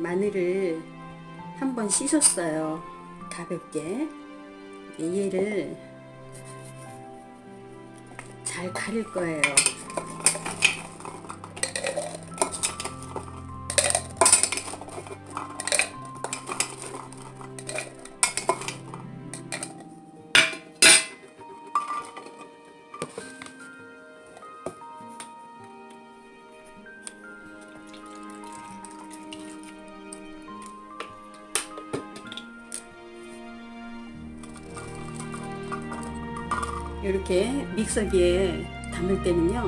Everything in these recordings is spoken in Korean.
마늘을 한번 씻었어요. 가볍게. 얘를 잘 가릴 거예요. 이렇게 믹서기에 담을 때는요,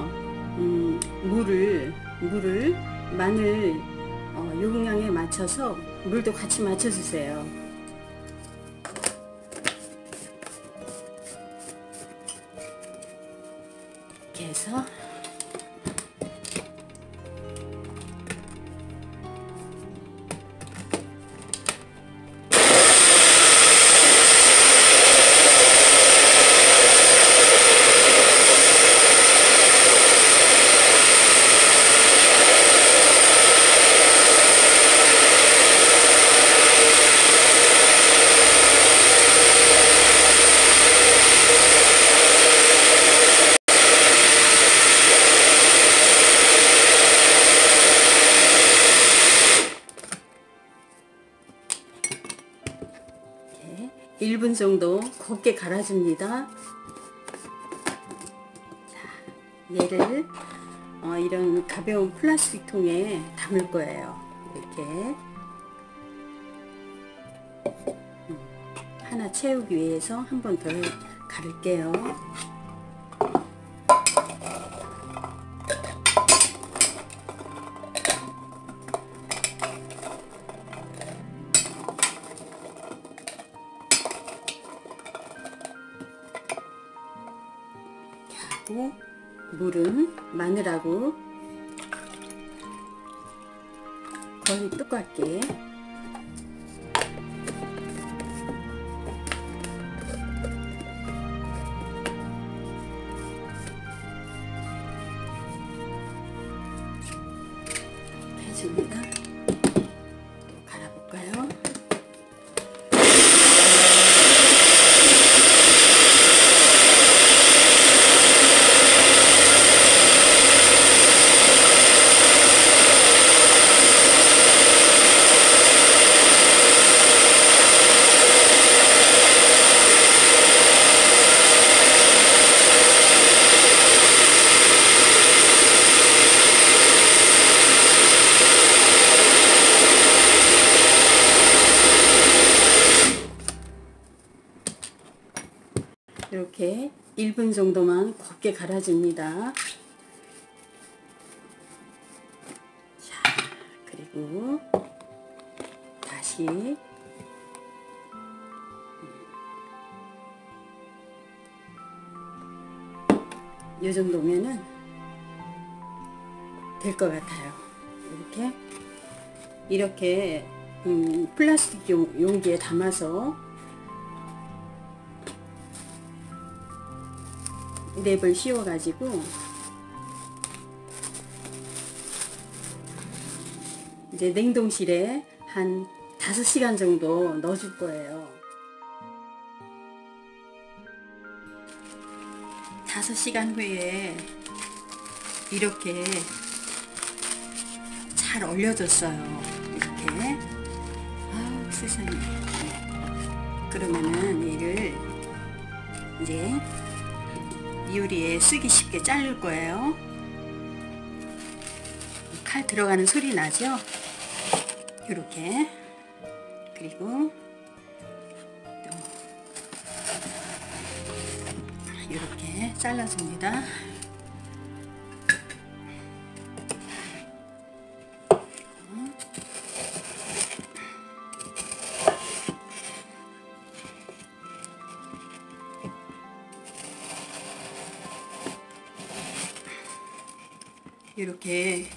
물을 마늘 용량에 맞춰서 물도 같이 맞춰주세요. 이렇게 해서 이렇게 1분 정도 곱게 갈아줍니다. 자, 얘를 이런 가벼운 플라스틱 통에 담을 거예요. 이렇게 하나 채우기 위해서 한 번 더 갈을게요. 물은 마늘하고 거의 똑같게 해줍니다. 갈아볼까요? 이렇게 1분 정도만 곱게 갈아줍니다. 자, 그리고 다시 이 정도면은 될 것 같아요. 이렇게 플라스틱 용기에 담아서 랩을 씌워 가지고 이제 냉동실에 한 5시간 정도 넣어 줄 거예요. 5시간 후에 이렇게 잘 얼려졌어요. 이렇게. 아우, 세상에. 그러면은 얘를 이제 요리에 쓰기 쉽게 자를 거예요. 칼 들어가는 소리 나죠? 이렇게. 그리고 또 이렇게 잘라줍니다. 이렇게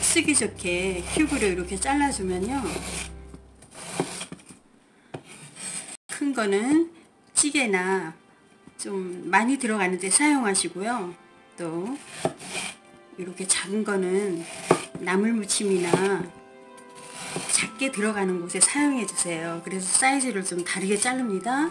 쓰기 좋게 큐브로 이렇게 잘라주면요, 큰 거는 찌개나 좀 많이 들어가는데 사용하시고요, 또 이렇게 작은 거는 나물 무침이나 작게 들어가는 곳에 사용해 주세요. 그래서 사이즈를 좀 다르게 자릅니다.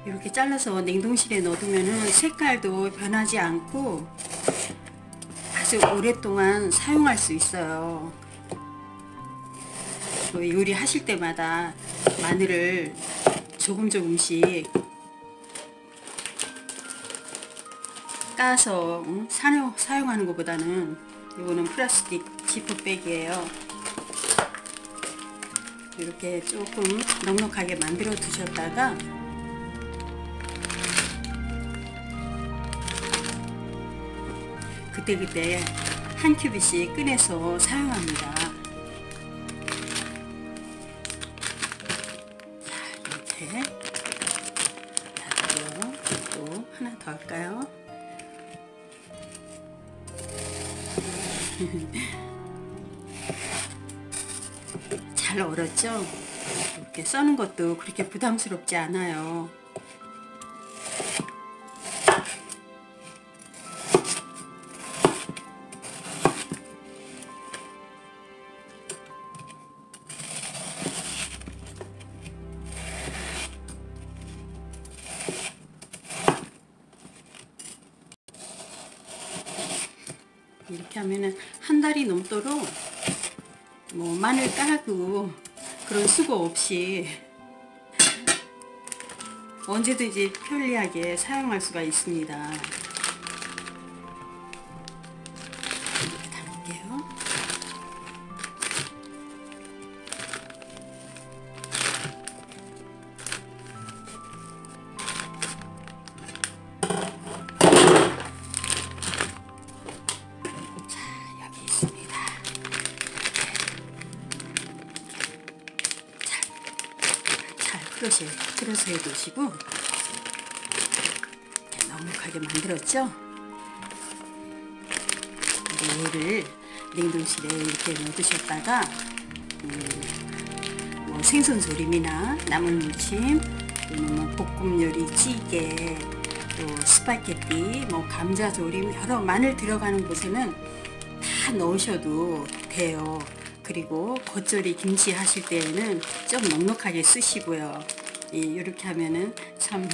이렇게 잘라서 냉동실에 넣어두면은 색깔도 변하지 않고 아주 오랫동안 사용할 수 있어요. 요리 하실 때마다 마늘을 조금씩 까서 사용하는 것보다는 이거는 플라스틱 지퍼백이에요. 이렇게 조금 넉넉하게 만들어 두셨다가 그때그때 한 큐빗씩 꺼내서 사용합니다. 자, 이렇게 또 하나 더 할까요? 잘 얼었죠? 이렇게 써는 것도 그렇게 부담스럽지 않아요. 이렇게 하면은 한 달이 넘도록 뭐 마늘 까고 그런 수고 없이 언제든지 편리하게 사용할 수가 있습니다. 이렇게 담을게요. 틀어서 해두시고 넉넉하게 만들었죠? 얘를 냉동실에 이렇게 넣어두셨다가 뭐 생선 조림이나 나물 무침, 또는 뭐 볶음 요리, 찌개, 또 스파게티, 뭐 감자 조림 여러 마늘 들어가는 곳에는 다 넣으셔도 돼요. 그리고 겉절이 김치 하실 때에는 좀 넉넉하게 쓰시고요. 이렇게 하면은 참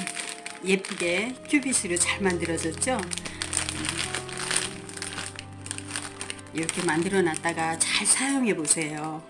예쁘게 큐빗으로 잘 만들어졌죠? 이렇게 만들어 놨다가 잘 사용해 보세요.